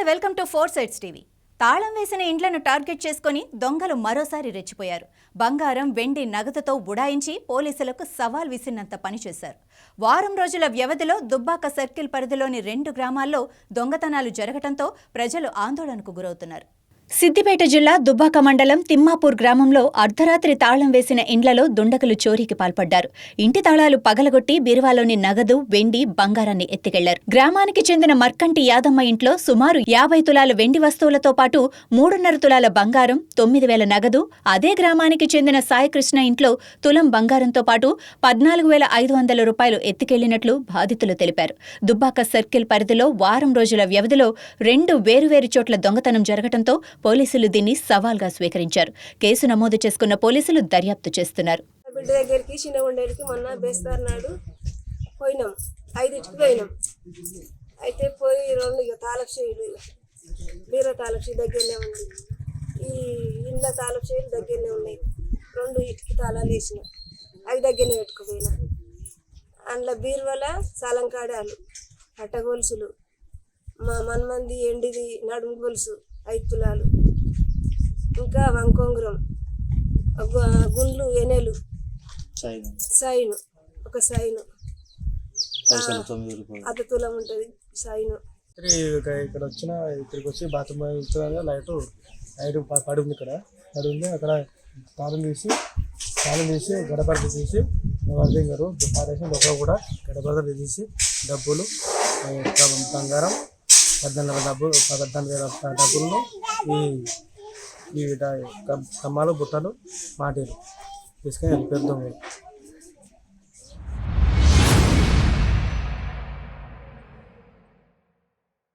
నమస్తే, welcome to 4 sides TV. తాళం వేసిన ఇండ్లను టార్గెట్ చేసుకుని దొంగలు మరోసారి రెచ్చిపోయారు. బంగారం, వెండి, నగదుతో ఉడాయించి పోలీసులకు సవాల్ విసిరినంత పనిచేశారు. వారం రోజుల వ్యవధిలో దుబ్బాక సర్కిల్ పరిధిలోని 2 గ్రామాల్లో దొంగతనాలు జరగడంతో ప్రజలు ఆందోళనకు గురవుతున్నారు. సిద్దిపేట జిల్లా దుబ్బాక మండలం తిమ్మాపూర్ గ్రామంలో అర్ధరాత్రి తాళం వేసిన ఇండ్లలో దుండగులు చోరీకి పాల్పడ్డారు. ఇంటి తాళాలు పగలగొట్టి బీరువాలోని నగదు, వెండి, బంగారాన్ని ఎత్తుకెళ్లారు. గ్రామానికి చెందిన మర్కంటి యాదమ్మ ఇంట్లో సుమారు 50 తులాల వెండి వస్తువులతో పాటు 3.5 తులాల బంగారం, 9,000 నగదు, అదే గ్రామానికి చెందిన సాయికృష్ణ ఇంట్లో తులం బంగారంతో పాటు 14,500 రూపాయలు ఎత్తుకెళ్లినట్లు బాధితులు తెలిపారు. దుబ్బాక సర్కిల్ పరిధిలో వారం రోజుల వ్యవధిలో 2 వేరువేరు చోట్ల దొంగతనం జరగడంతో పోలీసులు దీన్ని సవాల్గా స్వీకరించారు. కేసు నమోదు చేసుకున్న పోలీసులు దర్యాప్తు చేస్తున్నారు. బిడ్డ దగ్గరికి చిన్నగుండేకి మొన్న బేస్తార్ నాడు పోయినాం, 5ంటికి పోయినాం. అయితే పోయి 2 తాళక్షేయులు బీర తాళక్షి దగ్గరనే ఉంది, ఈ ఇండ్ల తాళక్షేయులు దగ్గరనే ఉన్నాయి. 2 ఇటుకి తాళాలు వేసిన, అవి దగ్గరనే పెట్టుకుపోయినా. అందులో బీరువల సలంకాడాలు, అట్టగొలుసులు, మనమంది ఎండిది నడుము గొలుసు 5 తులాలు, ఇంకా వంకొంగురం, గుండ్లు, ఎనెలు, సైను, ఒక సైను, అర్ధ తులం ఉంటుంది సైను. ఇక్కడ ఇక్కడికి వచ్చి బాత్రూమ్ లైట్ పడి ఉంది. ఇక్కడ పడి ఉంది. అక్కడ తాళం తీసి గడపడ తీసి వర్దింగారు పారేసి లోపల కూడా గడపడ తీసి డబ్బులు, బంగారం, 14,000 డబ్బులను, ఈ కమ్మాలు, బుట్టలు, మాటీలు తీసుకొని వెళ్ళిపోయారు.